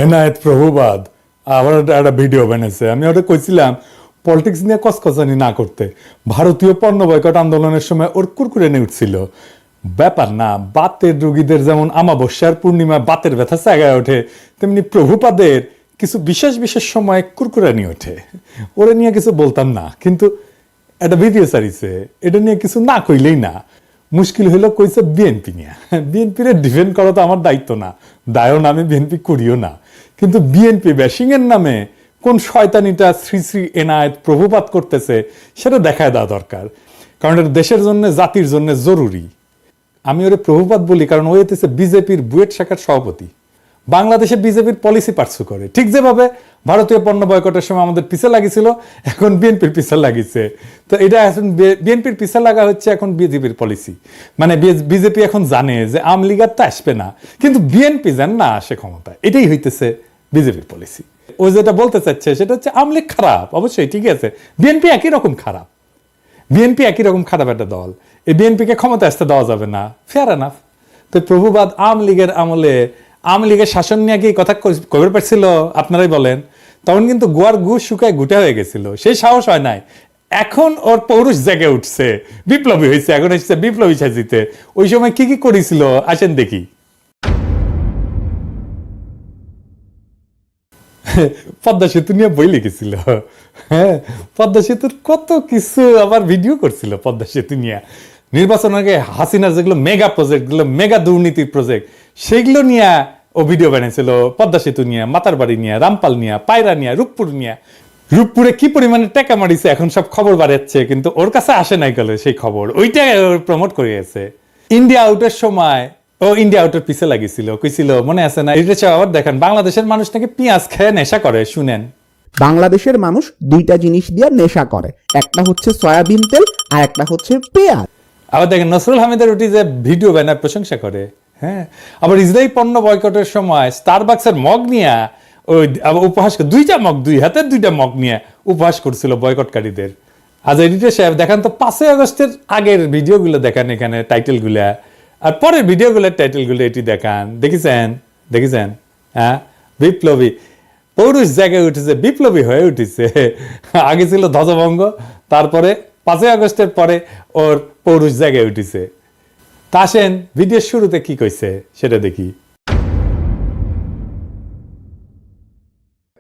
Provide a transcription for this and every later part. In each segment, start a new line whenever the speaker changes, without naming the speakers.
এনায়েত প্রভুবাদ আবার একটা ভিডিও বানাইছে। আমি ওটা কইছিলাম পলিটিক্স নিয়ে কসকসানি না করতে। ভারতীয় পণ্য বয়কট আন্দোলনের সময় ওর কুরকুরে নিয়ে উঠছিল। ব্যাপার না, বাতের রোগীদের যেমন আমাবস্যার পূর্ণিমা বাতের ব্যথা জায়গায় ওঠে, তেমনি প্রভুপাদের কিছু বিশেষ বিশেষ সময় কুরকুরে নিয়ে ওঠে। ওরা নিয়ে কিছু বলতাম না, কিন্তু একটা ভিডিও সারিছে, এটা নিয়ে কিছু না কইলেই না। মুশকিল হইলো কইছে বিএনপি নিয়ে। বিএনপির ডিফেন্ড করা তো আমার দায়িত্ব না, দায়ও না, আমি বিএনপি করিও না। কিন্তু বিএনপি ব্যাশিং এর নামে কোন শয়তানিটা শ্রী শ্রী এনায়েত প্রভুপাত করতেছে সেটা দেখায় দেওয়া দরকার, কারণ এটা দেশের জন্য জাতির জন্য জরুরি। আমি ওরে প্রভুপাত বলি কারণ ও হইতেছে বিজেপির বুয়েট শাখার সভাপতি। বাংলাদেশে বিজেপির পলিসি পার্সু করে, ঠিক যেভাবে ভারতীয় পণ্য বয়কটের সময় আমাদের পিছে লাগিয়েছিল, এখন বিএনপির পিছে লাগিয়েছে। তো এটা এখন বিএনপির পিছে লাগা হচ্ছে এখন বিজেপির পলিসি। মানে বিজেপি এখন জানে যে আওয়ামী লীগ আর তো আসবে না, কিন্তু বিএনপি যেন না আসে ক্ষমতায়, এটাই হইতেছে বিজেপির পলিসি। ও যেটা বলতে চাচ্ছে সেটা হচ্ছে আওয়ামী লীগ খারাপ, অবশ্যই ঠিক আছে, বিএনপি একই রকম খারাপ। বিএনপি একই রকম খারাপ একটা দল, এই বিএনপিকে ক্ষমতা আসতে দেওয়া যাবে না, ফেয়ার এনাফ। তো প্রভুবাদ আওয়ামী লীগের আমলে আওয়ামী লীগের শাসন নিয়ে কি কথা কবে পারছিল আপনারাই বলেন? তখন কিন্তু গোয়ার গু শুকায় গুটা হয়ে গেছিল, সেই সাহস হয় নাই। এখন ওর পৌরুষ জেগে উঠছে, বিপ্লবী হয়েছে, এখন এসেছে বিপ্লবী সাজিতে। ওই সময় কি কি করেছিল আসেন দেখি। পদ্মা সেতু নিয়ে বই লিখেছিল। হ্যাঁ, পদ্মা সেতুর কত কিছু আবার ভিডিও করছিল পদ্মা সেতু নিয়ে। নির্বাচন আগে হাসিনার যেগুলো মেগা প্রজেক্ট, গুলো মেগা দুর্নীতির প্রজেক্ট, সেগুলো নিয়ে ও ভিডিও বানিয়েছিল। পদ্মা সেতু নিয়ে, মাতারবাড়ি নিয়ে, রামপাল নিয়ে, পায়রা নিয়ে, রূপপুর নিয়ে। রূপপুরে কি পরিমাণে টাকা মারিছে এখন সব খবর বাড়াচ্ছে, কিন্তু ওর কাছে আসে নাই গেল সেই খবর, ওইটা প্রমোট করে গেছে। ইন্ডিয়া আউটের সময় ও ইন্ডিয়া আউটের পিছে লাগিয়েছিল, কইছিল মনে আছে না? এটা আবার দেখেন, বাংলাদেশের মানুষ নাকি পেঁয়াজ খেয়ে নেশা করে। শুনেন,
বাংলাদেশের মানুষ দুইটা জিনিস দিয়ে নেশা করে, একটা হচ্ছে সয়াবিন তেল আর একটা হচ্ছে পেঁয়াজ।
আবার দেখেন নসরুল হামিদের ওটি যে ভিডিও ব্যানার প্রশংসা করে। হ্যাঁ, আবার ইসরায়েলি পণ্য বয়কটের সময় স্টারবাক্সের মগ নিয়ে ওই উপহাস, দুইটা মগ, দুই হাতের দুইটা মগ নিয়ে উপহাস করছিল বয়কটকারীদের। আজ এডিটর সাহেব দেখান তো 5ই আগস্টের আগের ভিডিওগুলো দেখান, এখানে টাইটেলগুলা, আর পরের ভিডিওগুলোর টাইটেলগুলো এটি দেখান। দেখেছেন? দেখেছেন? হ্যাঁ, বিপ্লবী পৌরুষ জায়গায় উঠেছে, বিপ্লবী হয়ে উঠেছে। আগে ছিল ধ্বজভঙ্গ, তারপরে 5ই আগস্টের পরে ওর পৌরুষ জায়গায় উঠেছে। তা আসেন ভিডিওর শুরুতে কি কইছে সেটা দেখি।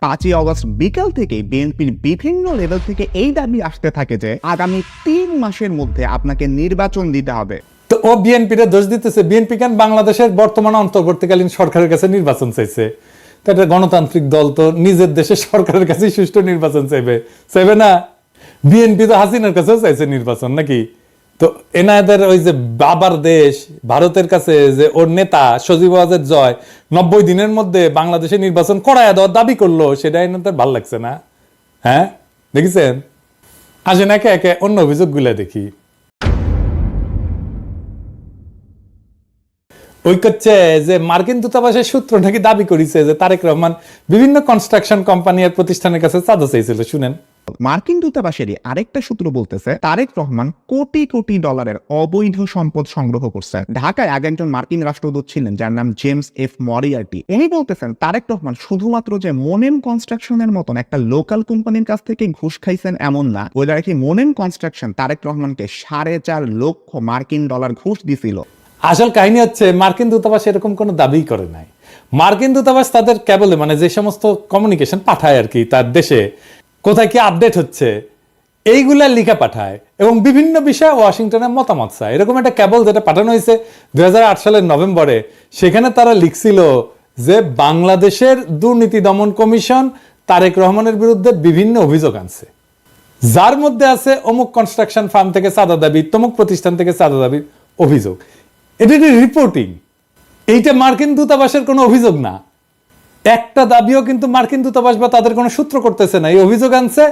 5ই অগস্ট বিকাল থেকে বিএনপির বিভিন্ন লেভেল থেকে এই দাবি আসতে থাকে যে আগামী 3 মাসের মধ্যে আপনাকে নির্বাচন দিতে হবে।
তো ও বিএনপির দোষ দিতেছে। বিএনপি কেন বাংলাদেশের বর্তমান অন্তর্বর্তীকালীন সরকারের কাছে নির্বাচন চাইছে? তো এটা গণতান্ত্রিক দল, তো নিজের দেশের সরকারের কাছে সুষ্ঠু নির্বাচন চাইবে না? বিএনপি তো হাসিনার কাছেও চাইছে নির্বাচন নাকি? তো এনাদের ওই যে বাবার দেশ ভারতের কাছে যে ওর নেতা সজীব ওয়াজেদ জয় 90 দিনের মধ্যে বাংলাদেশে নির্বাচন করায় দেওয়ার দাবি করলো, সেটা এনাদের ভাল লাগছে না? হ্যাঁ, দেখেছেন? আসেন একে একে অন্য অভিযোগগুলা দেখি। ওই করছে যে মার্কিন দূতাবাসের সূত্র নাকি দাবি করেছে যে তারেক রহমান বিভিন্ন কনস্ট্রাকশন কোম্পানি আর প্রতিষ্ঠানের কাছে চাঁদা চাইছিল। শুনেন,
মার্কিন দূতাবাসেরই আরেকটা সূত্র বলতেছে তারেক রহমান কোটি কোটি ডলারের অবৈধ সম্পদ সংগ্রহ করছে। ঢাকায় আগে একজন মার্কিন রাষ্ট্রদূত ছিলেন যার নাম জেমস এফ মরিয়ার্টি। উনি বলতেছেন তারেক রহমান শুধুমাত্র যে মোনেম কনস্ট্রাকশনের মতন একটা লোকাল কোম্পানির কাছ থেকে ঘুষ খাইছেন এমন না, ওই কি মোনেম কনস্ট্রাকশন তারেক রহমানকে 4.5 লক্ষ মার্কিন ডলার ঘুষ দিছিল।
আসল কাহিনী হচ্ছে মার্কিন দূতাবাস এরকম কোনো দাবি করে নাই। মার্কিন দূতাবাস তাদের কেবলে মানে যে সমস্ত কমিউনিকেশন পাঠায় আর কি, তার দেশে কোথায় কি আপডেট হচ্ছে এইগুলা লিখে পাঠায় এবং বিভিন্ন বিষয়ে ওয়াশিংটনের মতামত চায়। এরকম একটা কেবল যেটা পাঠানো হয়েছে 2008 সালের নভেম্বরে, সেখানে তারা লিখছিল যে বাংলাদেশের দুর্নীতি দমন কমিশন তারেক রহমানের বিরুদ্ধে বিভিন্ন অভিযোগ আনছে, যার মধ্যে আছে অমুক কনস্ট্রাকশন ফার্ম থেকে চাঁদা দাবি, তমুক প্রতিষ্ঠান থেকে চাঁদা দাবির অভিযোগ। এটা রিপোর্টিং, এইটা মার্কিন দূতাবাসের কোনো অভিযোগ না। একটা দাবিও কিন্তু মার্কিন দূতাবাস বা তাদের কোনো সূত্র করতেছে না। এই অভিযোগ আনছে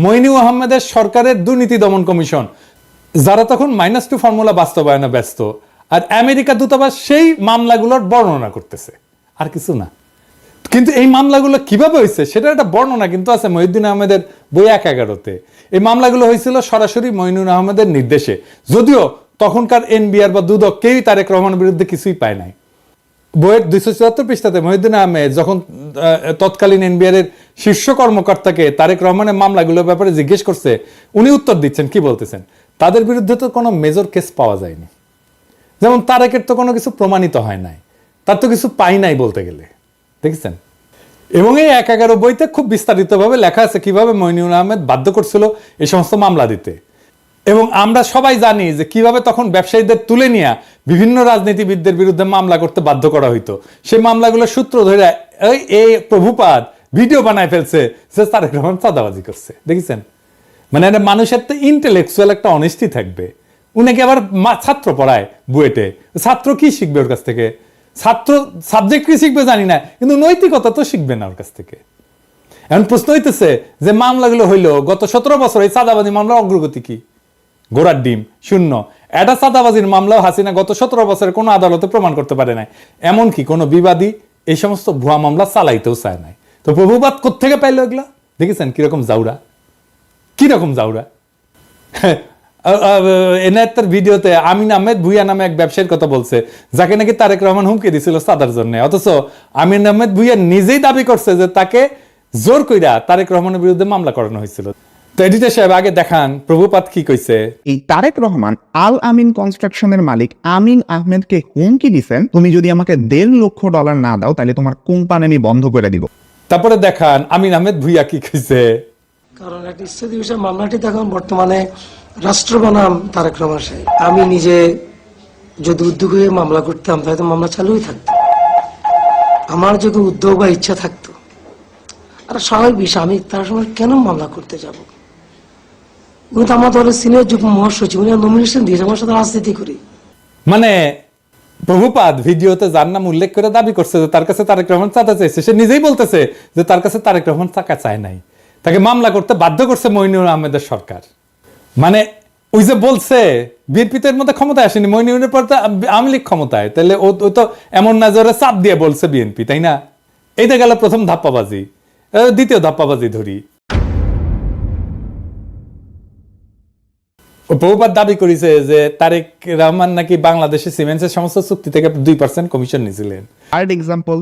মইনুল আহমেদের সরকারের দুর্নীতি দমন কমিশন, যারা তখন -2 ফর্মুলা বাস্তবায়নে ব্যস্ত। আর আমেরিকা দূতাবাস সেই মামলাগুলোর বর্ণনা করতেছে, আর কিছু না। কিন্তু এই মামলাগুলো কিভাবে হয়েছে সেটা একটা বর্ণনা কিন্তু আছে মহিউদ্দিন আহমেদের বই 1/11-তে। এই মামলাগুলো হয়েছিল সরাসরি মইনুল আহমেদের নির্দেশে, যদিও তখনকার এনবিআর বা দুদক কেউই তারেক রহমানের বিরুদ্ধে কিছুই পায় নাই। বইয়ের 274 পৃষ্ঠাতে মহিউদ্দিন আহমেদ যখন তৎকালীন এনবিআর এর শীর্ষ কর্মকর্তাকে তারেক রহমানের মামলাগুলোর ব্যাপারে জিজ্ঞেস করছে, উনি উত্তর দিচ্ছেন, কি বলতেছেন, তাদের বিরুদ্ধে তো কোনো মেজর কেস পাওয়া যায়নি, যেমন তারেকের তো কোনো কিছু প্রমাণিত হয় নাই, তার তো কিছু পাই নাই বলতে গেলে, দেখেছেন। এবং এই 1/11 বইতে খুব বিস্তারিতভাবে লেখা আছে কিভাবে মইনুল আহমেদ বাধ্য করছিল এই সমস্ত মামলা দিতে। এবং আমরা সবাই জানি যে কিভাবে তখন ব্যবসায়ীদের তুলে নিয়ে বিভিন্ন রাজনীতিবিদদের বিরুদ্ধে মামলা করতে বাধ্য করা হইতো। সেই মামলাগুলোর সূত্র ধরে এই প্রভুপাদ ভিডিও বানায় ফেলছে যে তারেক রহমান চাঁদাবাজি করছে, দেখেছেন। মানে মানুষের তো ইন্টেলেকচুয়াল একটা অনেস্টি থাকবে। উনাকে আবার ছাত্র পড়ায় বুয়েটে, ছাত্র কি শিখবে ওর কাছ থেকে? ছাত্র সাবজেক্ট কি শিখবে জানি না, কিন্তু নৈতিকতা তো শিখবে না ওর কাছ থেকে। এখন প্রশ্ন হইতেছে যে মামলাগুলো হইলো গত 17 বছর, এই চাঁদাবাজি মামলার অগ্রগতি কি? ঘোড়ার ডিম, শূন্য। এটা চাঁদাবাজির মামলাও হাসিনা গত 17 বছরে কোনো আদালতে প্রমাণ করতে পারে নাই, এমনকি কোনো বিবাদী এই সমস্ত ভুয়া মামলা চালাইতেও চায় নাই। তো প্রভুবাদ কোত্থেকে পাইলো এগুলা? দেখেছেন কিরকম জাউরা, কিরকম জাউরা। এনায়েতের ভিডিওতে আমিন আহমেদ ভুইয়া নামে এক ব্যবসায়ীর কথা বলছে, যাকে নাকি তারেক রহমান হুমকি দিছিল চাঁদার জন্য। অথচ আমিন আহমেদ ভুইয়া নিজেই দাবি করছে যে তাকে জোর কইরা তারেক রহমানের বিরুদ্ধে মামলা করানো হয়েছিল। তো এডিটর সাহেব আগে দেখান প্রভুপাত কি কইছে।
এই তারেক রহমান আল আমিন কনস্ট্রাকশনের মালিক আমিন আহমেদকে হুমকি দিছেন, তুমি যদি আমাকে $1.5 লক্ষ না দাও তাহলে তোমার কোম্পানি আমি বন্ধ করে দিব।
তারপরে দেখান আমিন আহমেদ ভুইয়া কি কইছে।
কারণ একটা ইস্তেদি বিষয় মামলাটি এখন বর্তমানে রাষ্ট্র বনাম তারেক রহমান সাহেব। আমি নিজে যদি উদ্যোগ হয়ে মামলা করতাম তাহলে তো মামলা চালুই থাকতো। আমার যদি উদ্যোগ বা ইচ্ছা থাকতো, আর স্বাভাবিক বিষয়, আমি তার সময় কেন মামলা করতে যাব? উনি তো আমার দলের সিনিয়র যুগ্ম মহাসচিব, উনি নমিনেশন দিয়েছে, আমার সাথে রাজনীতি করি।
মানে প্রভুপাদ ভিডিওতে যার নাম উল্লেখ করে দাবি করছে যে তার কাছে তারেক রহমান চাঁদা চাইছে, সে নিজেই বলতেছে যে তার কাছে তারেক রহমান টাকা চায় নাই, তাকে মামলা করতে বাধ্য করছে মইনুল আহমেদের সরকার। মানে ওই যে বলছে বিএনপি এর মধ্যে ক্ষমতায় আসেনি, মইনুলের পর তো আওয়ামী লীগ ক্ষমতায়, তাহলে ও তো এমন না জোরে চাপ দিয়ে বলছে বিএনপি, তাই না? এইটা গেল প্রথম ধাপ্পাবাজি। দ্বিতীয় ধাপ্পাবাজি ধরি, প্রভুপাত দাবি করেছে যে তারেক রহমান নাকি বাংলাদেশে সিমেন্টসের সমস্ত চুক্তি থেকে 2% কমিশন নিয়েছিলেন।
থার্ড এক্সাম্পল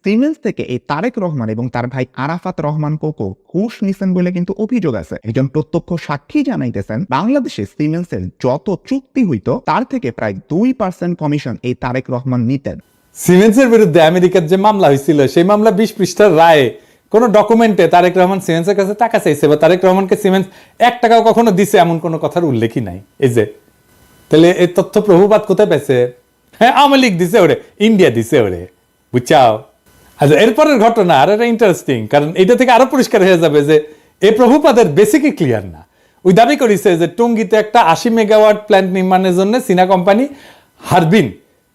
সিমেন্স থেকে এই তারেক রহমান এবং তার ভাই আরাফাত রহমান কোকো ঘুষ নিছেন বলে কিন্তু অভিযোগ আছে। একজন প্রত্যক্ষ সাক্ষী জানাইতেছেন বাংলাদেশে সিমেন্সের যত চুক্তি হইতো তার থেকে প্রায় 2% কমিশন এই তারেক রহমান নিতেন।
সিমেন্সের বিরুদ্ধে আমেরিকার যে মামলা হয়েছিল সেই মামলা 20 পৃষ্ঠার রায়ে কোন ডকুমেন্টে তারেক রহমান সিমেন্সের কাছে টাকা চাইছে বা তারেক রহমানকে সিমেন্স 1 টাকাও কখনো দিছে এমন কোনো কথার উল্লেখই নাই। এই যে তাহলে এই তথ্য প্রভুপাত কোথায় পেয়েছে? হ্যাঁ, আওয়ামী লীগ দিছে ওরে, ইন্ডিয়া দিছে ওরে, বুঝছাও। আচ্ছা, এরপরের ঘটনা আর একটা ইন্টারেস্টিং, কারণ এটা থেকে আরো পরিষ্কার হয়ে যাবে যে এই প্রভুপাদের বেসিকই ক্লিয়ার না। ওই দাবি করেছে যে টঙ্গীতে একটা 80 মেগাওয়াট প্ল্যান্ট নির্মাণের জন্য চীনা কোম্পানি হারবিন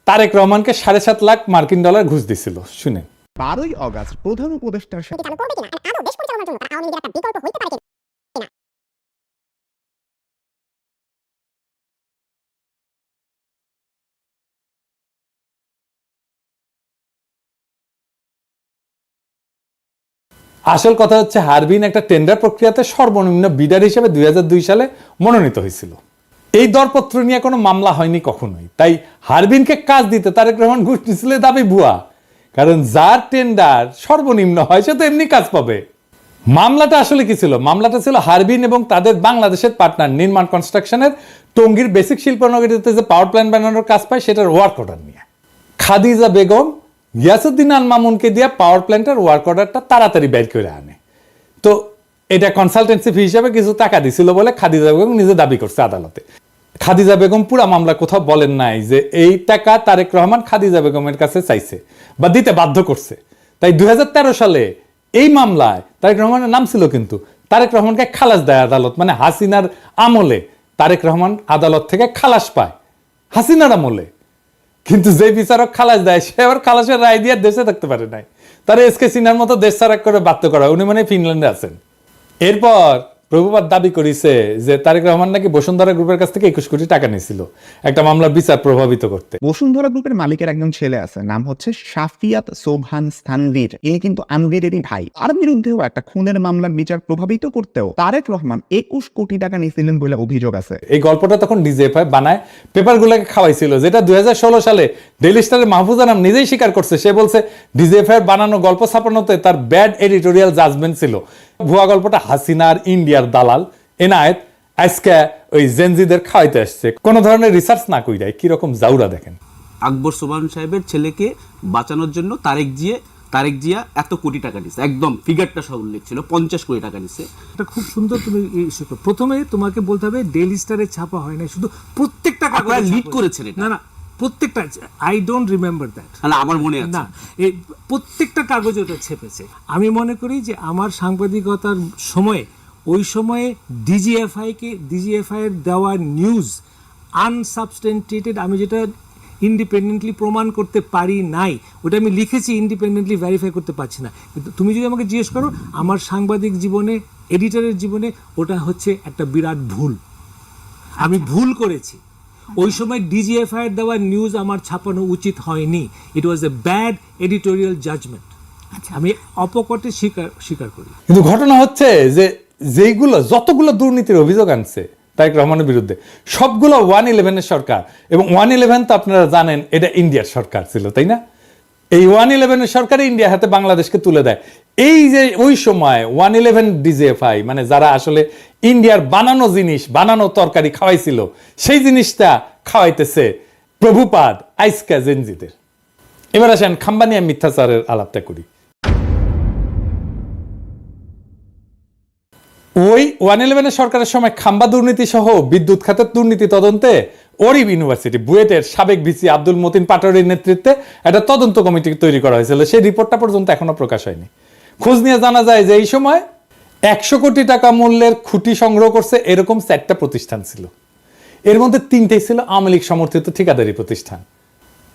তারেক রহমানকে $7.5 লাখ মার্কিন ডলার ঘুষ দিছিল। শুনেন।
12ই অগাস্ট প্রধান উপদেষ্টার সাথে
চালু করবে কিনা, আর আদৌ দেশ পরিচালনার জন্য তারা আওয়ামী লীগের একটা বিকল্প হইতে পারে কিনা।
আসল কথা হচ্ছে হারবিন একটা টেন্ডার প্রক্রিয়াতে সর্বনিম্ন বিডার হিসেবে 2002 সালে মনোনীত হয়েছিল। এই দরপত্র নিয়ে কোনো মামলা হয়নি কখনোই। তাই হারবিনকে কাজ দিতে তারেক রহমান ঘুষ নিয়েছিল দাবি ভুয়া, কারণ যার টেন্ডার সর্বনিম্ন হয় সে তো এমনি কাজ পাবে। মামলাটা আসলে কি ছিল? মামলাটা ছিল হারবিন এবং তাদের বাংলাদেশের পার্টনার নির্মাণ কনস্ট্রাকশনের টঙ্গীর বেসিক শিল্পনগরীতে যে পাওয়ার প্ল্যান্ট বানানোর কাজ পায় সেটার ওয়ার্ক অর্ডার নিয়ে। খাদিজা বেগম গিয়াসউদ্দিন আল মামুনকে দিয়ে পাওয়ার প্ল্যান্টের ওয়ার্ক অর্ডারটা তাড়াতাড়ি বের করে আনে। তো এটা কনসালটেন্সি ফি হিসাবে কিছু টাকা দিছিল বলে খাদিজা বেগম নিজে দাবি করছে আদালতে। খাদিজা বেগম পুরা মামলা কোথাও বলেন নাই যে এই টাকা তারেক রহমান খাদিজা বেগমের কাছে চাইছে বা দিতে বাধ্য করছে। তাই 2013 সালে এই মামলায় তারেক রহমানের নাম ছিল, কিন্তু তারেক রহমানকে খালাস দেয় আদালত। মানে হাসিনার আমলে তারেক রহমান আদালত থেকে খালাস পায়, হাসিনার আমলে। কিন্তু যে বিচারক খালাস দেয় সে আবার খালাসের রায় দিয়ে দেশে থাকতে পারে নাই, তারা এসকে সিনহার মতো দেশ ছাড়া করে বাধ্য করা। উনি মানে ফিনল্যান্ডে আছেন। এরপর প্রভুপাদ দাবি করেছে যে তারেক রহমান নাকি বসুন্ধরা গ্রুপের কাছ থেকে 21 কোটি টাকা নিয়েছিল একটা মামলার বিচার প্রভাবিত করতে।
বসুন্ধরা গ্রুপের মালিকের একজন ছেলে আছে, নাম হচ্ছে শাফিয়াত সোবহান স্থানভীর। ইনি কিন্তু আনভীরেরই ভাই। তার বিরুদ্ধেও একটা খুনের মামলার বিচার প্রভাবিত করতেও তারেক রহমান 21 কোটি টাকা নিয়েছিলেন বলে অভিযোগ আছে।
এই গল্পটা তখন ডিজিএফআই বানায় পেপারগুলোকে খাওয়াইছিল, যেটা 2016 সালে ডেইলি স্টারে মাহফুজ আনাম নিজেই স্বীকার করছে। সে বলছে ডিজিএফআই বানানো গল্প ছাপানোতে তার ব্যাড এডিটোরিয়াল জাজমেন্ট ছিল। ভুয়া গল্পটা হাসিনার ইন্ডিয়ার দালাল এনায়েত আজকে ওই জেনজিদের খাওয়াইতে আসছে, কোনো ধরনের রিসার্চ না কইরাই। কিরকম জাউরা দেখেন।
আকবর সোবহান সাহেবের ছেলেকে বাঁচানোর জন্য তারেক জিয়া এত কোটি টাকা নিচ্ছে, একদম ফিগারটা সব উল্লেখ ছিল, 50 কোটি টাকা নিচ্ছে।
এটা খুব সুন্দর। তুমি প্রথমে তোমাকে বলতে হবে ডেইলি স্টারে ছাপা হয় না, শুধু প্রত্যেকটা
আপনারা লিড করেছেন এটা।
না প্রত্যেকটা, আই ডোন্ট রিমেম্বার দ্যাট।
না আমার মনে আছে।
না, এই প্রত্যেকটা কাগজে ওটা ছেপেছে। আমি মনে করি যে আমার সাংবাদিকতার সময়ে, ওই সময়ে ডিজিএফআই এর দেওয়া নিউজ আনসাবস্টেন্টেটেড, আমি যেটা ইন্ডিপেন্ডেন্টলি প্রমাণ করতে পারি নাই, ওটা আমি লিখেছি, ইন্ডিপেন্ডেন্টলি ভেরিফাই করতে পারছি না। কিন্তু তুমি যদি আমাকে জিজ্ঞেস করো আমার সাংবাদিক জীবনে, এডিটরের জীবনে, ওটা হচ্ছে একটা বিরাট ভুল। আমি ভুল করেছি। ওই সময় ডিজিএফআই এর দেওয়া নিউজ আমার ছাপানো উচিত হয়নি। ইট ওয়াজ এ ব্যাড এডিটোরিয়াল জাজমেন্ট। আমি অপকটে স্বীকার করি।
কিন্তু ঘটনা হচ্ছে যে যতগুলো দুর্নীতির অভিযোগ আনছে তারেক রহমানের বিরুদ্ধে, সবগুলো 111 সরকার, এবং 111 তো আপনারা জানেন এটা ইন্ডিয়ার সরকার ছিল, তাই না? এই 111 সরকার ইন্ডিয়া হাতে বাংলাদেশকে তুলে দেয়। এই যে ওই সময় 111 ডিজিএফআই, মানে যারা আসলে ইন্ডিয়ার বানানো জিনিস, বানানো তরকারি খাওয়াইছিল, সেই জিনিসটা খাওয়াইতেছে প্রভুপাদ আইসকা জেনজিদের। এবার আসেন খাম্বানিয়া মিথ্যাচারের আলাপটা করি। ওই 111 সরকারের সময় খাম্বা দুর্নীতি সহ বিদ্যুৎ খাতের দুর্নীতি তদন্তে ওরিব ইউনিভার্সিটি বুয়েটের সাবেক ভিসি আব্দুল মতিন পাটোয়ারির নেতৃত্বে একটা তদন্ত কমিটি তৈরি করা হয়েছিল। সেই রিপোর্টটা পর্যন্ত এখনো প্রকাশ হয়নি। খোঁজ নিয়ে জানা যায় যে এই সময় 100 কোটি টাকা মূল্যের খুঁটি সংগ্রহ করছে এরকম 4টা প্রতিষ্ঠান ছিল। এর মধ্যে 3টেই ছিল আওয়ামী লীগ সমর্থিত ঠিকাদারি প্রতিষ্ঠান।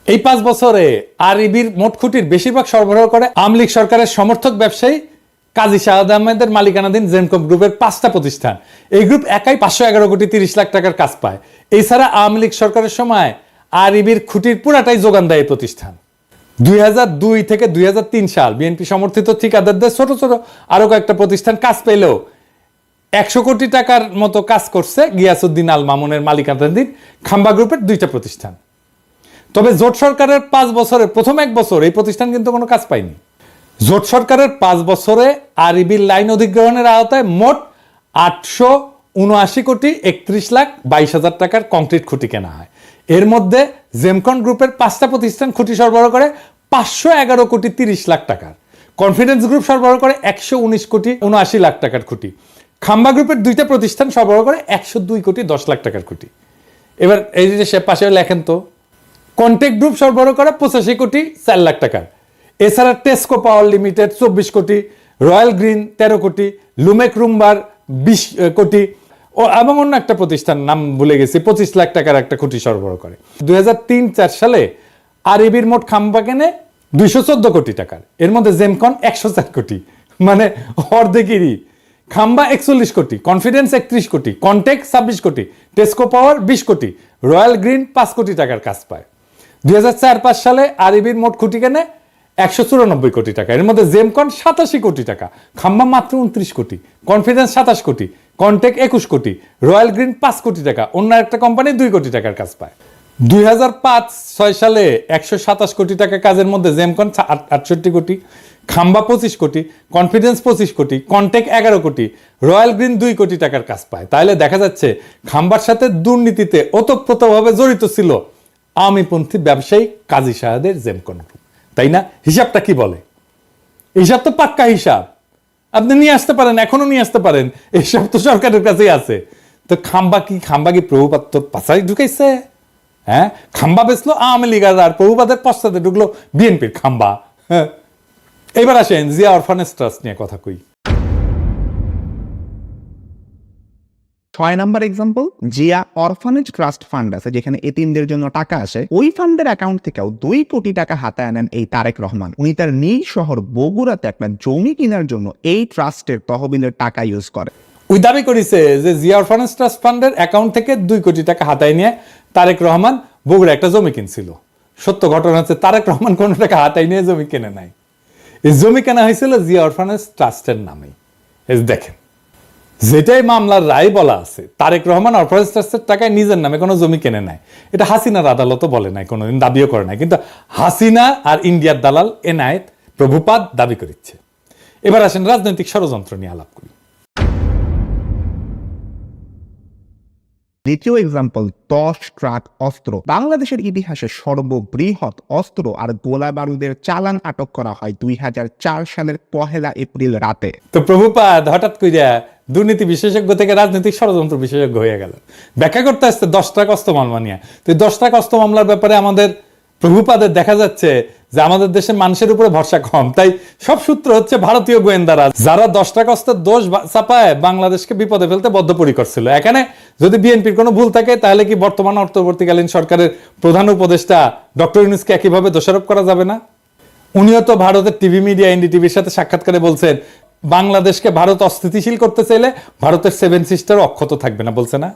এই 5 বছরে আরইবির মোট খুঁটির বেশিরভাগ সরবরাহ করে আওয়ামী লীগ সরকারের সমর্থক ব্যবসায়ী কাজী শাহাদ আহমেদের মালিকানাধীন জেনকম গ্রুপের 5টা প্রতিষ্ঠান। এই গ্রুপ একাই 511 কোটি 30 লাখ টাকার কাজ পায়। এছাড়া আওয়ামী লীগ সরকারের সময় আরইবির খুঁটির পুরাটাই যোগান দেয় প্রতিষ্ঠান। 2002 থেকে 2003 সাল বিএনপি সমর্থিত ঠিকাদারদের ছোট ছোট আরো কয়েকটা প্রতিষ্ঠান কাজ পেলেও 100 কোটি টাকার মতো কাজ করছে গিয়াসউদ্দিন আল মামুনের মালিকানাধীন খাম্বা গ্রুপের 2টা প্রতিষ্ঠান। তবে জোট সরকারের 5 বছরের প্রথম 1 বছর এই প্রতিষ্ঠান কিন্তু কোনো কাজ পায়নি। জোট সরকারের 5 বছরে আরইবির লাইন অধিগ্রহণের আওতায় মোট 879 কোটি 31 লাখ 22 হাজার টাকার কংক্রিট খুঁটি কেনা হয়। এর মধ্যে জেমকন গ্রুপের 5টা প্রতিষ্ঠান খুঁটি সরবরাহ করে 511 কোটি 30 লাখ টাকার, কনফিডেন্স গ্রুপ সরবরাহ করে 119 কোটি 79 লাখ টাকার খুঁটি, খাম্বা গ্রুপের 2টা প্রতিষ্ঠান সরবরাহ করে 102 কোটি 10 লাখ টাকার খুঁটি। এবার এই যে সে পাশে লেখেন তো, কন্টেক্ট গ্রুপ সরবরাহ করে 85 কোটি 4 লাখ টাকার। এছাড়া টেস্কো পাওয়ার লিমিটেড 24 কোটি, রয়্যাল গ্রিন 13 কোটি, লুমেক রুম্বার 20 কোটি এবং অন্য একটা প্রতিষ্ঠান নাম ভুলে গেছি 25 লাখ টাকার একটা খুঁটি সরবরাহ করে। 2003-04 সালে আরইবির মোট খাম্বা কেনে 214 কোটি টাকার। এর মধ্যে জেমকন 104 কোটি, মানে অর্ধেকেরই। খাম্বা 41 কোটি, কনফিডেন্স 31 কোটি, কন্টেক্ট 26 কোটি, টেস্কো পাওয়ার 20 কোটি, রয়্যাল গ্রিন 5 কোটি টাকার কাজ পায়। 2004-05 সালে আরইবির মোট খুঁটি কেনে 194 কোটি টাকা। এর মধ্যে জেমকন 87 কোটি টাকা, খাম্বা মাত্র 29 কোটি, কনফিডেন্স 27 কোটি, কন্টেক্ট 21 কোটি, রয়্যাল গ্রিন 5 কোটি টাকা, অন্য একটা কোম্পানি 2 কোটি টাকার কাজ পায়। 2005-06 সালে 127 কোটি টাকা কাজের মধ্যে জেমকন 68 কোটি, খাম্বা 25 কোটি, কনফিডেন্স 25 কোটি, কন্টেক্ট 11 কোটি, রয়্যাল গ্রিন 2 কোটি টাকার কাজ পায়। তাহলে দেখা যাচ্ছে খাম্বার সাথে দুর্নীতিতে ওতপ্রোতভাবে জড়িত ছিল আওয়ামীপন্থী ব্যবসায়ী কাজী শাহাদের জেমকন গ্রুপ, তাই না? হিসাবটা কি বলে? হিসাব তো পাক্কা হিসাব, আপনি নিয়ে আসতে পারেন, এখনো নিয়ে আসতে পারেন, এইসব তো সরকারের কাছেই আছে। তো খাম্বা কি প্রভুপাত পাশায় ঢুকাইছে? হ্যাঁ, খাম্বা বেচলো আওয়ামী লীগ আর প্রভুপাতের পশ্চাতে ঢুকলো বিএনপির খাম্বা। হ্যাঁ, এবার আসেন জিয়া অরফানেজ ট্রাস্ট নিয়ে কথা কই।
6 number example, Zia orphanage trust fund আছে যেখানে এতিমদের জন্য টাকা আসে। ওই ফান্ডের অ্যাকাউন্ট থেকেও 2 কোটি টাকা হাতে আনেন এই তারেক রহমান। উনি তার নিজ শহর বগুড়াতে একটা জমি কেনার জন্য এই ট্রাস্টের তহবিলের টাকা ইউজ করে।
ওই দাবি করেছে যে জিয়া অরফানেজ ট্রাস্ট ফান্ডের অ্যাকাউন্ট থেকে 2 কোটি টাকা হাতায় নিয়ে তারেক রহমান বগুড়া একটা জমি কিনছিল। সত্য ঘটনা হচ্ছে তারেক রহমান কোনো টাকা হাতায় নিয়ে জমি কেনে নাই। এই জমি কেনা হয়েছিল জিয়া অরফানেজ ট্রাস্টের নামে। এই দেখেন, যেটাই মামলার রায় বলা আছে, তারেক রহমান অরফানেজ ট্রাস্টের টাকায় নিজের নামে কোনো জমি কেনে নাই। এটা হাসিনার আদালতও বলে নাই, কোনোদিন দাবিও করে নাই, কিন্তু হাসিনা আর ইন্ডিয়ার দালাল এনায়েত প্রভুপাদ দাবি করিচ্ছে। এবার আসেন রাজনৈতিক ষড়যন্ত্র নিয়ে আলাপ করি।
দ্বিতীয় এক্সাম্পল, 10 ট্রাক অস্ত্র। বাংলাদেশের ইতিহাসে সর্ববৃহৎ অস্ত্র আর গোলা বারুদের চালান আটক করা হয় 2004 সালের 1 এপ্রিল রাতে।
তো প্রভুপাদ হঠাৎ কইরা দুর্নীতি বিশেষজ্ঞ থেকে রাজনৈতিক ষড়যন্ত্র বিশেষজ্ঞ হয়ে গেল, ব্যাখ্যা করতে আসছে 10 টাকা অস্ত্র মামলা নিয়ে। তো এই 10 টাকা অস্ত্র মামলার ব্যাপারে আমাদের প্রভুপাদের দেখা যাচ্ছে যে আমাদের দেশের মানুষের উপরে ভরসা কম, তাই সব সূত্র হচ্ছে ভারতীয় গোয়েন্দারা, যারা 10 টাকা অস্ত্রের দোষ চাপায় বাংলাদেশকে বিপদে ফেলতে বদ্ধপরিকর ছিল। এখানে যদি বিএনপির কোনো ভুল থাকে, তাহলে কি বর্তমান অন্তর্বর্তীকালীন সরকারের প্রধান উপদেষ্টা ডক্টর ইউনূসকে একইভাবে দোষারোপ করা যাবে না? উনিও তো ভারতের টিভি মিডিয়া এনডিটিভির সাথে সাক্ষাৎকারে বলছেন, বাংলাদেশকে ভারত অস্থিতিশীল করতে চাইলে ভারতের 7 সিস্টার অক্ষত থাকবে না, বলছে না?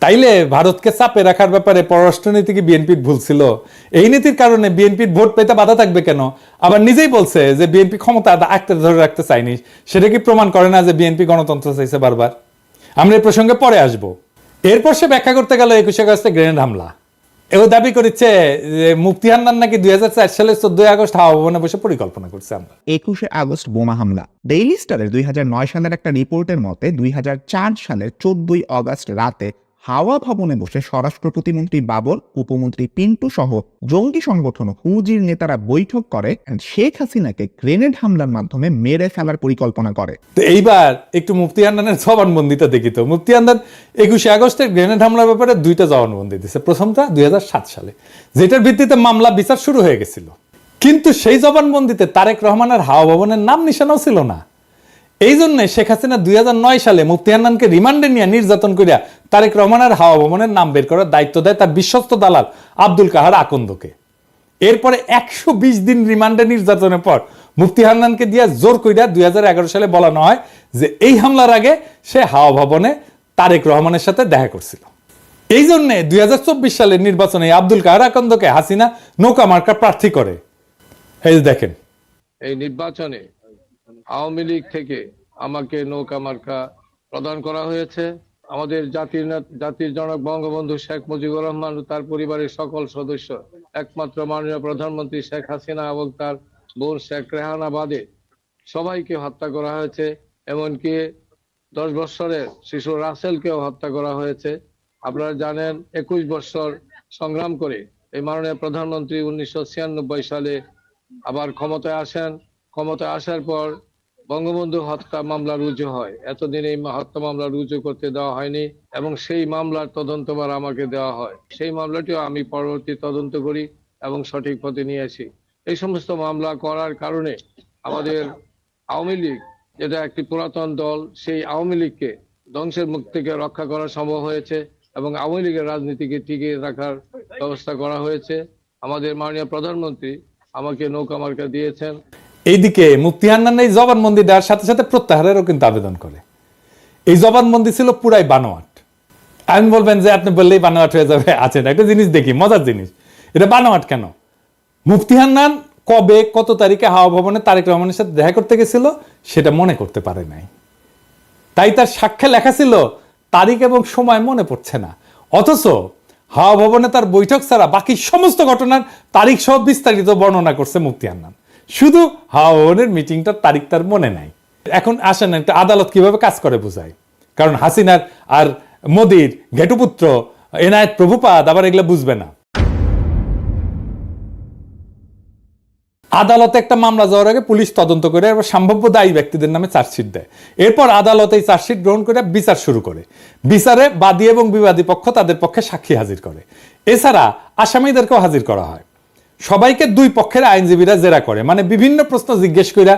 তাইলে ভারতকে চাপে রাখার ব্যাপারে পররাষ্ট্রনীতি কি বিএনপির ভুল ছিল? এই নীতির কারণে বিএনপির ভোট পেতে বাধা থাকবে কেন? আবার নিজেই বলছে যে বিএনপি ক্ষমতা আঁকড়ে ধরে রাখতে চায়নি। সেটা কি প্রমাণ করে না যে বিএনপি গণতন্ত্র চাইছে বারবার? আমরা এই প্রসঙ্গে পরে আসবো। এরপর সে ব্যাখ্যা করতে গেল 21 আগস্টে গ্রেনেড হামলা। এও দাবি করেছে যে মুফতি হান্নান নাকি 2004 সালের 14 আগস্ট হাওয়া ভবনে বসে পরিকল্পনা করছে। আমরা
21 আগস্ট বোমা হামলা। ডেইলি স্টারের 2009 সালের একটা রিপোর্টের মতে 2004 সালের 14 আগস্ট রাতে হাওয়া ভবনে বসে স্বরাষ্ট্র প্রতিমন্ত্রী বাবর, উপমন্ত্রী পিন্টু সহ জঙ্গি সংগঠন হুজির নেতারা বৈঠক করে শেখ হাসিনাকে গ্রেনেড হামলার মাধ্যমে মেরে ফেলার পরিকল্পনা করে।
তো এইবার একটু মুফতি হান্নানের জবানবন্দিটা দেখি তো। মুফতি হান্নান 21 আগস্টের গ্রেনেড হামলার ব্যাপারে 2টা জবানবন্দি দিয়েছে। প্রথমটা 2007 সালে, যেটার ভিত্তিতে মামলা বিচার শুরু হয়ে গেছিল, কিন্তু সেই জবানবন্দিতে তারেক রহমানের হাওয়া ভবনের নাম নিশানাও ছিল না। এই জন্য শেখ হাসিনা 2009 সালে মুফতি হান্নানকে রিমান্ডে নিয়ে নির্যাতন করিয়া তারেক রহমানের হাওয়া ভবনের নাম বের করার দায়িত্ব দেয় তার বিশ্বস্ত দালাল আব্দুল কাহার আকন্দকে। এরপরে 120 দিন রিমান্ডে নির্যাতনের পর মুফতি হান্নানকে দিয়ে জোর কইরা 2011 সালে বলানো হয় যে এই হামলার আগে সে হাওয়া ভবনে তারেক রহমানের সাথে দেখা করছিল। এই জন্য 2024 সালের নির্বাচনে আব্দুল কাহার আকন্দকে হাসিনা নৌকা মার্কা প্রার্থী করে। এই দেখেন,
এই নির্বাচনে আওয়ামী লীগ থেকে আমাকে নৌকা মার্কা প্রদান করা হয়েছে। আমাদের জাতির জনক বঙ্গবন্ধু শেখ মুজিবুর রহমান ও তার পরিবারের সকল সদস্য, একমাত্র মাননীয় প্রধানমন্ত্রী শেখ হাসিনা এবং তার বোন শেখ রেহানা বাদে সবাইকে হত্যা করা হয়েছে। এমনকি 10 বছরের শিশু রাসেলকেও হত্যা করা হয়েছে। আপনারা জানেন 21 বছর সংগ্রাম করে এই মাননীয় প্রধানমন্ত্রী 1996 সালে আবার ক্ষমতায় আসেন। ক্ষমতায় আসার পর বঙ্গবন্ধু হত্যা মামলা রুজু হয়। এতদিন এই হত্যা মামলা রুজু করতে দেওয়া হয়নি এবং সেই মামলার তদন্তভার আমাকে দেওয়া হয়। সেই মামলাটিও আমি পরবর্তী তদন্ত করি এবং সঠিক পথে নিয়ে আসি। এই সমস্ত মামলা করার কারণে আমাদের আওয়ামী লীগ, যেটা একটি পুরাতন দল, সেই আওয়ামী লীগকে ধ্বংসের মুখ থেকে রক্ষা করা সম্ভব হয়েছে এবং আওয়ামী লীগের রাজনীতিকে টিকিয়ে রাখার ব্যবস্থা করা হয়েছে। আমাদের মাননীয় প্রধানমন্ত্রী আমাকে নৌকা মার্কা দিয়েছেন।
এইদিকে মুফতি হান্নান এই জবানবন্দি দেওয়ার সাথে সাথে প্রত্যাহারেরও কিন্তু আবেদন করে। এই জবানবন্দি ছিল পুরাই বানোয়াট। আমি বলবেন যে আপনি বললেই বানোয়াট হয়ে যাবে। আছে না, একটা জিনিস দেখি, মজার জিনিস, এটা বানোয়াট কেন? মুফতি হান্নান কবে কত তারিখে হাওয়া ভবনে তারেক রহমানের সাথে দেখা করতে গেছিল সেটা মনে করতে পারে নাই, তাই তার সাক্ষ্যে লেখা ছিল তারিখ এবং সময় মনে পড়ছে না। অথচ হাওয়া ভবনে তার বৈঠক ছাড়া বাকি সমস্ত ঘটনার তারিখ সহ বিস্তারিত বর্ণনা করছে মুফতি হান্নান। শুধু হাওয়া ভবনের মিটিংটার তারিখ তার মনে নাই। এখন আসেন একটা আদালত কিভাবে কাজ করে বোঝায়। কারণ হাসিনার আর মোদির ঘেটুপুত্র এনায়েত প্রভুপাদ আবার এগুলো বুঝবে না। আদালতে একটা মামলা যাওয়ার আগে পুলিশ তদন্ত করে এবার সম্ভাব্য দায়ী ব্যক্তিদের নামে চার্জশিট দেয়। এরপর আদালত এই চার্জশিট গ্রহণ করে বিচার শুরু করে। বিচারে বাদী এবং বিবাদী পক্ষ তাদের পক্ষে সাক্ষী হাজির করে। এছাড়া আসামিদেরকেও হাজির করা হয়। সবাইকে 2 পক্ষের আইনজীবীরা জেরা করে, মানে বিভিন্ন প্রশ্ন জিজ্ঞেস করে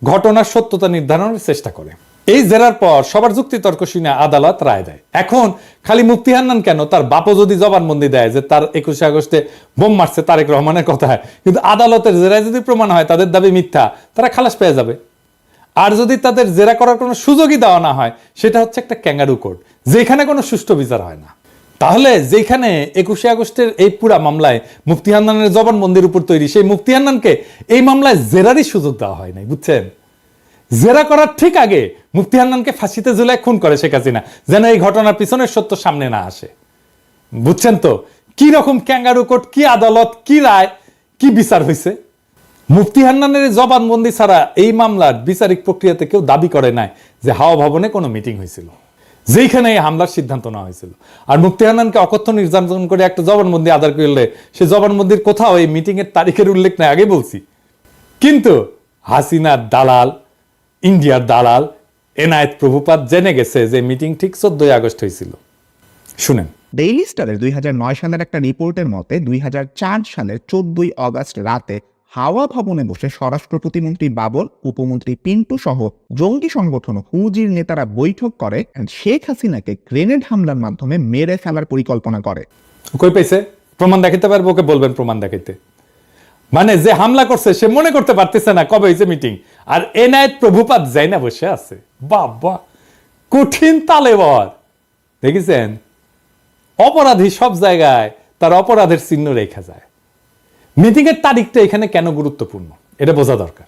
ঘটনার সত্যতা নির্ধারণের চেষ্টা করে। এই জেরার পর সবার যুক্তি তর্ক শুনে আদালত রায় দেয়। এখন খালি মুফতি হান্নান কেন, তার বাপও যদি জবানবন্দি দেয় যে তার 21 আগস্টে বোম মারছে তারেক রহমানের কথায়, কিন্তু আদালতের জেরায় যদি প্রমাণ হয় তাদের দাবি মিথ্যা, তারা খালাস পেয়ে যাবে। আর যদি তাদের জেরা করার কোনো সুযোগই দেওয়া না হয়, সেটা হচ্ছে একটা ক্যাঙ্গারু কোর্ট, যেখানে কোনো সুষ্ঠু বিচার হয় না। তাহলে যেখানে 21শে আগস্টের এই পুরা মামলায় মুফতি হান্নানের জবানবন্দির উপর তৈরি, সেই মুফতি হান্নানকে এই মামলায় জেরারই সুযোগ দেওয়া হয় নাই, বুঝছেন? জেরা করার ঠিক আগে মুফতি হান্নানকে ফাঁসিতে ঝুলায় খুন করে শেখ হাসিনা, যেন এই ঘটনার পিছনের সত্য সামনে না আসে। বুঝছেন তো কি রকম ক্যাঙ্গারু কোর্ট, কি আদালত, কি রায়, কি বিচার হয়েছে? মুফতি হান্নানের জবানবন্দি ছাড়া এই মামলার বিচারিক প্রক্রিয়াতে কেউ দাবি করে নাই যে হাওয়া ভবনে কোনো মিটিং হয়েছিল, যেখানে এই হামলার সিদ্ধান্ত নেওয়া হয়েছিল। আর মুফতি হান্নানকে অকথ্য নির্যাতন করে একটা জবানবন্দি আদায় করলে সে জবানবন্দির কোথাও এই মিটিং এর তারিখের উল্লেখ নাই, আগে বলছি। কিন্তু হাসিনার দালাল, ইন্ডিয়ার দালাল এনায়েত প্রভুপাত জেনে গেছে যে মিটিং ঠিক 14 আগস্ট হয়েছিল। শুনেন,
ডেইলি স্টারের 2009 সালের একটা রিপোর্টের মতে 2004 সালের 14 আগস্ট রাতে হাওয়া ভবনে বসে স্বরাষ্ট্র প্রতিমন্ত্রী বাবর, উপমন্ত্রী পিন্টু সহ জঙ্গি সংগঠন হুজির নেতারা বৈঠক করে and শেখ হাসিনাকে গ্রেনেড হামলার মাধ্যমে মেরে ফেলার পরিকল্পনা করে।
কই পাইছে? প্রমাণ দেখাইতে পারবো? ওকে বলবেন প্রমাণ দেখাইতে। মানে যে হামলা করছে সে মনে করতে পারতেছে না কবে হয়েছে মিটিং, আর এনায়েত প্রভুপাত যাই না বসে আছে। বাবা, কঠিন তালেবর। দেখেছেন, অপরাধী সব জায়গায় তার অপরাধের চিহ্ন রেখা যায়। মিটিং এর তারিখটা এখানে কেন গুরুত্বপূর্ণ এটা বোঝা দরকার।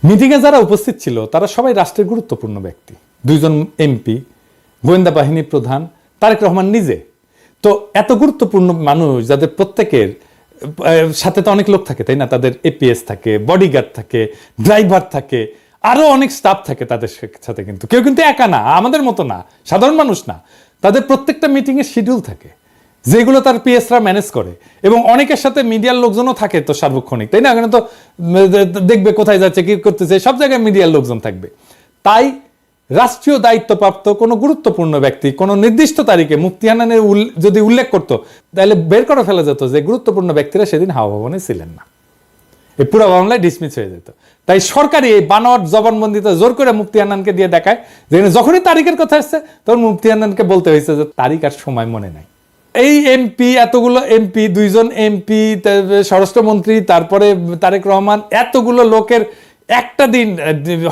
মিটিং এ যারা উপস্থিত ছিল তারা সবাই রাষ্ট্রের গুরুত্বপূর্ণ ব্যক্তি, 2 জন এমপি, গোয়েন্দা বাহিনী প্রধান, তারেক রহমান নিজে। তো এত গুরুত্বপূর্ণ মানুষ যাদের প্রত্যেকের সাথে তো অনেক লোক থাকে, তাই না? তাদের এপিএস থাকে, বডিগার্ড থাকে, ড্রাইভার থাকে, আরো অনেক স্টাফ থাকে তাদের সাথে। কিন্তু কেউ কিন্তু একা না, আমাদের মতো না, সাধারণ মানুষ না। তাদের প্রত্যেকটা মিটিং এর শিডিউল থাকে, যেগুলো তার পিএসরা ম্যানেজ করে, এবং অনেকের সাথে মিডিয়ার লোকজনও থাকে তো সার্বক্ষণিক, তাই না? এখানে তো দেখবে কোথায় যাচ্ছে, কি করতেছে, সব জায়গায় মিডিয়ার লোকজন থাকবে। তাই রাষ্ট্রীয় দায়িত্বপ্রাপ্ত কোনো গুরুত্বপূর্ণ ব্যক্তি কোনো নির্দিষ্ট তারিখে মুফতি হান্নানের যদি উল্লেখ করতো, তাহলে বের করে ফেলা যেত যে গুরুত্বপূর্ণ ব্যক্তিরা সেদিন হাওয়া ভবনে ছিলেন না, এই পুরো মামলায় ডিসমিস হয়ে যেত। তাই সরকারি এই বানোয়াট জবানবন্দিতে জোর করে মুফতি হান্নানকে দিয়ে দেখায় যে যখনই তারিখের কথা আসছে তখন মুফতি হান্নানকে বলতে হয়েছে যে তারিখ আর সময় মনে নাই। এই এমপি, এতগুলো এমপি, 2 জন এমপি, স্বরাষ্ট্রমন্ত্রী, তারপরে তারেক রহমান, এতগুলো লোকের একটা দিন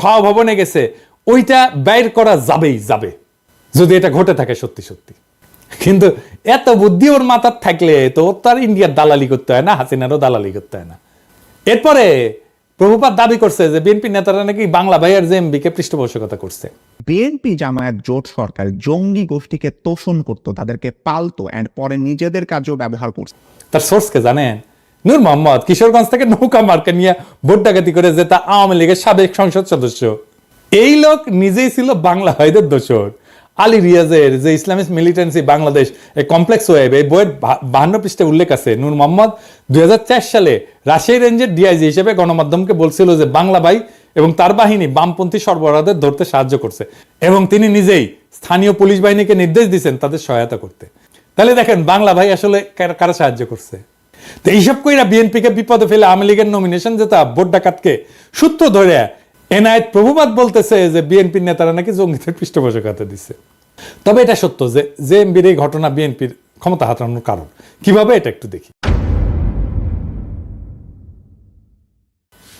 হাওয়া ভবনে গেছে, ওইটা বাইর করা যাবেই যাবে যদি এটা ঘটে থাকে সত্যি সত্যি। কিন্তু এত বুদ্ধি ওর মাথার থাকলে তো তার ইন্ডিয়ার দালালি করতে হয় না, হাসিনারও দালালি করতে হয় না। এরপরে প্রভুপাত দাবি করছে যে বিএনপি নেতারা নাকি বাংলা ভাইয়ের জেএমবি কে পৃষ্ঠপোষকতা করছে।
বিএনপি জামায়াত জোট সরকার জঙ্গি গোষ্ঠীকে তোষণ করত, তাদেরকে পালতো এন্ড পরে নিজেদের কাজেও ব্যবহার করছে।
তার সোর্সকে জানেন? নূর মোহাম্মদ কিশোরগঞ্জ থেকে নৌকা মার্কা নিয়ে ভোট ডাকাতি করে যে তা আওয়ামী লীগের সাবেক সংসদ সদস্য। এই লোক নিজেই ছিল বাংলা ভাইদের দোসর। আলী রিয়াজের যে ইসলামিস্ট মিলিটেন্সি বাংলাদেশ এই কমপ্লেক্স ওয়েব, এই বইয়ের 52 পৃষ্ঠায় উল্লেখ আছে নূর মোহাম্মদ 2004 সালে রাজশাহী রেঞ্জের ডিআইজি হিসেবে গণমাধ্যমকে বলছিল যে বাংলা ভাই এবং তার বাহিনী বামপন্থী সরবরাহদের ধরতে সাহায্য করছে, এবং তিনি নিজেই স্থানীয় পুলিশ বাহিনীকে নির্দেশ দিয়েছেন তাদের সহায়তা করতে। তাহলে দেখেন বাংলা ভাই আসলে কারা সাহায্য করছে। তো এইসব কইরা বিএনপিকে বিপদে ফেলে আওয়ামী লীগের নমিনেশন যেটা ভোট ডাকাতকে সূত্র ধরে এনায়েত প্রভুপাত বলতেছে যে বিএনপির নেতারা নাকি জঙ্গিদের পৃষ্ঠপোষকতা দিচ্ছে। তবে এটা সত্য যে জেএমবির এই ঘটনা বিএনপির ক্ষমতা হারানোর কারণ। কিভাবে এটা একটু দেখি।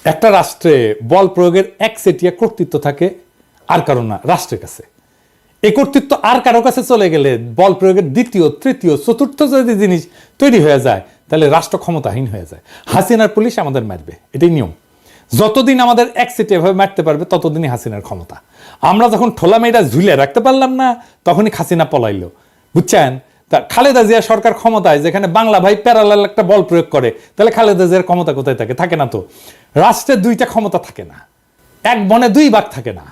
একটা রাষ্ট্রে বল প্রয়োগের একচেটিয়া কর্তৃত্ব থাকে আর কারণ না, রাষ্ট্রের কাছে। এই কর্তৃত্ব আর কারো কাছে চলে গেলে বল প্রয়োগের দ্বিতীয়, তৃতীয়, চতুর্থ যদি জিনিস তৈরি হয়ে যায় তাহলে রাষ্ট্র ক্ষমতাহীন হয়ে যায়। হাসিনার পুলিশ আমাদের মারবে, এটাই নিয়ম। যতদিন আমাদের একসেটে এভাবে মারতে পারবে ততদিনই হাসিনার ক্ষমতা। আমরা যখন ঠোলা মেয়েটা ঝুলে রাখতে পারলাম না তখনই হাসিনা পলাইলো, বুঝছেন? তা খালেদা জিয়া সরকার ক্ষমতায় যেখানে বাংলা ভাই প্যারালাল একটা বল প্রয়োগ করে, তাহলে খালেদা জিয়ার ক্ষমতা কোথায় থাকে? থাকে না তো। রাষ্ট্রের 2টা ক্ষমতা থাকে না, এক বনে 2 বাঘ থাকে না,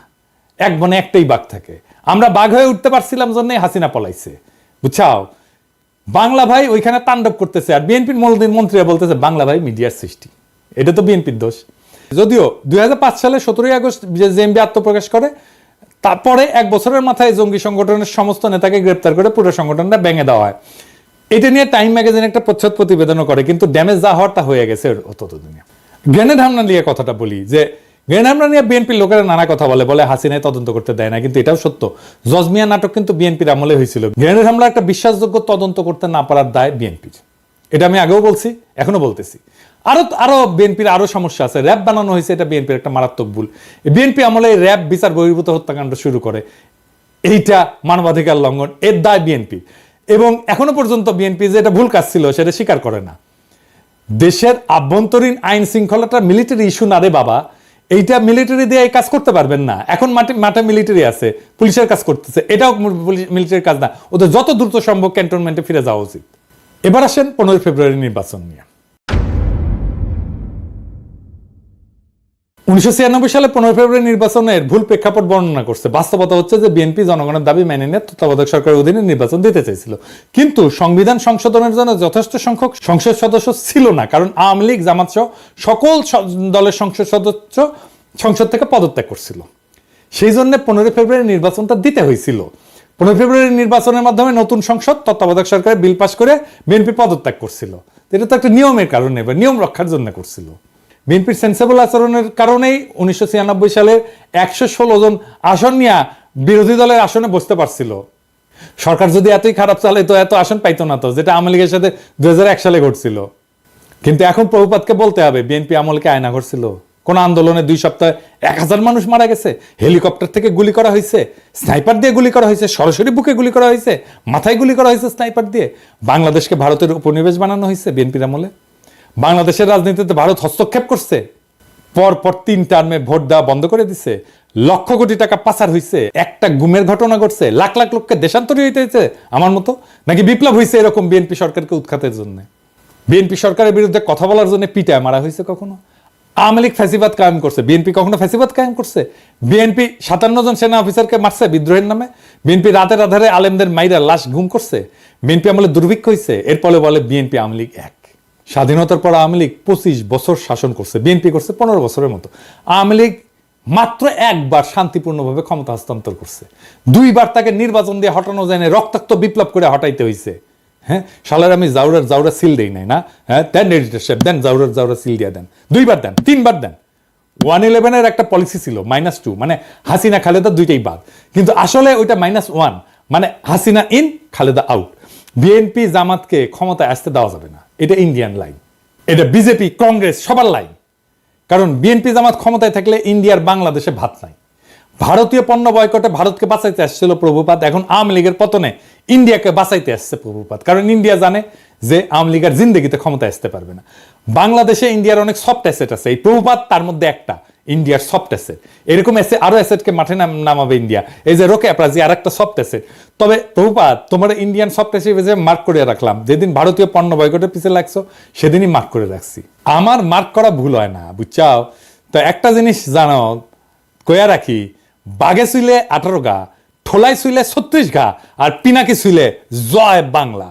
এক বনে একটাই বাঘ থাকে। আমরা বাঘ হয়ে উঠতে পারছিলাম জন্যই হাসিনা পলাইছে, বুঝছাও? বাংলা ভাই ওইখানে তাণ্ডব করতেছে, আর বিএনপির মন্ত্রীরা বলতেছে বাংলা ভাই মিডিয়ার সৃষ্টি। এটা তো বিএনপির দোষ। যদিও 2005 সালে 17 আগস্ট জেএমবি আত্মপ্রকাশ করে, তারপরে 1 বছরের মাথায় জঙ্গি সংগঠনের সমস্ত নেতাকে গ্রেপ্তার করে পুরো সংগঠনটা ভেঙে দেওয়া হয়। এটা নিয়ে টাইম ম্যাগাজিন একটা প্রচ্ছদ প্রতিবেদনও করে, কিন্তু ড্যামেজ যা হওয়ার তা হয়ে গেছে ততদিনে। গ্রেনেড হামলা নিয়ে কথাটা বলি যে গ্রেনেড হামলা নিয়ে বিএনপির লোকেরা নানা কথা বলে হাসিনায় তদন্ত করতে দেয় না, কিন্তু এটাও সত্য। জজমিয়া নাটক কিন্তু বিএনপির আমলে হয়েছিল। গ্রেনেড হামলা একটা বিশ্বাসযোগ্য তদন্ত করতে না পারার দায় বিএনপির। এটা আমি আগেও বলছি, এখনো বলতেছি। আরো বিএনপির আরো সমস্যা আছে। র্যাব বানানো হয়েছে, এটা বিএনপির একটা মারাত্মক ভুল। বিএনপি আমলে র্যাব বিচার বহির্ভূত হত্যাকাণ্ড শুরু করে, এইটা মানবাধিকার লঙ্ঘন, এর দায় বিএনপি। এবং এখনো পর্যন্ত বিএনপি যে এটা ভুল কাজ ছিল সেটা স্বীকার করে না। দেশের আভ্যন্তরীণ আইন শৃঙ্খলাটা মিলিটারি ইস্যু না রে বাবা, এইটা মিলিটারি দিয়ে এই কাজ করতে পারবেন না। এখন মাঠে মিলিটারি আছে, পুলিশের কাজ করতেছে, এটাও মিলিটারির কাজ না। ওদের যত দ্রুত সম্ভব ক্যান্টনমেন্টে ফিরে যাওয়া উচিত। এবার আসেন 15 ফেব্রুয়ারি নির্বাচন নিয়ে। 1996 সালে 15 ফেব্রুয়ারি নির্বাচনের ভুল প্রেক্ষাপট বর্ণনা করছে। বাস্তবতা হচ্ছে যে বিএনপি জনগণের দাবি মেনে নিয়ে তত্ত্বাবধায়ক সরকারের অধীনে নির্বাচন দিতে চাইছিল, কিন্তু সংবিধান সংশোধনের জন্য যথেষ্ট সংখ্যক সংসদ সদস্য ছিল না, কারণ আওয়ামী লীগ, জামাত সহ সকল দলের সংসদ সদস্য সংসদ থেকে পদত্যাগ করছিল। সেই জন্য 15 ফেব্রুয়ারি নির্বাচনটা দিতে হয়েছিল। 15 ফেব্রুয়ারি নির্বাচনের মাধ্যমে নতুন সংসদ তত্ত্বাবধায়ক সরকারের বিল পাস করে বিএনপি পদত্যাগ করছিল। এটা তো একটা নিয়মের কারণে, নিয়ম রক্ষার জন্য করছিল। বিএনপির সেন্সেবল আচরণের কারণেই 1996 সালে 116 জন আসন নিয়ে বিরোধী দলের আসনে বসতে পারছিল। সরকার যদি এতই খারাপ চালে তো এত আসন পাইতো না, তো যেটা আওয়ামী লীগের সাথে 2001 সালে ঘটছিল। কিন্তু এখন প্রভুপাতকে বলতে হবে, বিএনপি আমলকে আয়না ঘটছিল? কোন আন্দোলনে 2 সপ্তাহে 1000 মানুষ মারা গেছে, হেলিকপ্টার থেকে গুলি করা হয়েছে, স্নাইপার দিয়ে গুলি করা হয়েছে, সরাসরি বুকে গুলি করা হয়েছে, মাথায় গুলি করা হয়েছে স্নাইপার দিয়ে। বাংলাদেশকে ভারতের উপনিবেশ বানানো হয়েছে বিএনপির আমলে। বাংলাদেশের রাজনীতিতে ভারত হস্তক্ষেপ করছে, পর 3 টার্মে ভোট দেওয়া বন্ধ করে দিছে, লক্ষ কোটি টাকা পাচার হয়েছে, একটা গুমের ঘটনা ঘটছে, লাখ লাখ লোককে দেশান্তরী হইতে হয়েছে আমার মতো, নাকি বিপ্লব হয়েছে এরকম বিএনপি সরকারকে উৎখাতের জন্য? বিএনপি সরকারের বিরুদ্ধে কথা বলার জন্য পিটায় মারা হয়েছে কখনো? আওয়ামী লীগ ফ্যাসিবাদ কায়েম করছে, বিএনপি কখনো ফ্যাসিবাদ কায়েম করছে? বিএনপি 57 জন সেনা অফিসারকে মারছে বিদ্রোহের নামে? বিএনপি রাতের আধারে আলেমদের মাইরা লাশ গুম করছে? বিএনপি আমলে দুর্ভিক্ষ হয়েছে? এরপরে বলে বিএনপি আওয়ামী লীগ এক। স্বাধীনতার পর আওয়ামী লীগ 25 বছর শাসন করছে, বিএনপি করছে 15 বছরের মতো। আওয়ামী লীগ মাত্র একবার শান্তিপূর্ণভাবে ক্ষমতা হস্তান্তর করছে, 2 বার তাকে নির্বাচন দিয়ে হটানো যায় না, রক্তাক্ত বিপ্লব করে হটাইতে হয়েছে। হ্যাঁ, শালার আমি জাউরার সিল দেই নাই না? হ্যাঁ, দেন এডিটর সাহেব, দেন জাউরার সিল দিয়ে দেন, 2 বার দেন, 3 বার দেন। 111 একটা পলিসি ছিল -2, মানে হাসিনা খালেদা দুইটাই বাদ, কিন্তু আসলে ওইটা -1, মানে Hasina in Khaleda out. BNP জামাতকে ক্ষমতায় আসতে দেওয়া যাবে না, এটা ইন্ডিয়ান লাইন, এটা বিজেপি কংগ্রেস সবার লাইন। কারণ বিএনপি জামাত ক্ষমতায় থাকলে ইন্ডিয়ার বাংলাদেশে ভাত নাই। ভারতীয় পণ্য বয়কটে ভারতকে বাঁচাইতে আসছিল প্রভুপাত, এখন আওয়ামী লীগের পতনে ইন্ডিয়াকে বাঁচাইতে আসছে প্রভুপাত। কারণ ইন্ডিয়া জানে যে আওয়ামী লীগের জিন্দগিতে ক্ষমতায় আসতে পারবে না। বাংলাদেশে ইন্ডিয়ার অনেক সফট অ্যাসেট আছে, এই প্রভুপাত তার মধ্যে একটা, ইন্ডিয়ার সফট অ্যাসেট। এরকম আরো অ্যাসেটকে মাঠে নামাবে ইন্ডিয়া, এই যে রোকে অ্যাপ্রাজি আর একটা সফট অ্যাসেট। তবে প্রভুপাত, তোমার ইন্ডিয়ান সফট অ্যাসেট মার্ক করে রাখলাম, যেদিন ভারতীয় পণ্য বয়কটের পিছিয়ে লাগছো সেদিনই মার্ক করে রাখছি। আমার মার্ক করা ভুল হয় না, বুঝছাও? তো একটা জিনিস জানো, কয়া রাখি, বাঘে শুইলে 18 গা, ঠোলাই শুইলে 36 গা, আর পিনাকি শুইলে জয় বাংলা।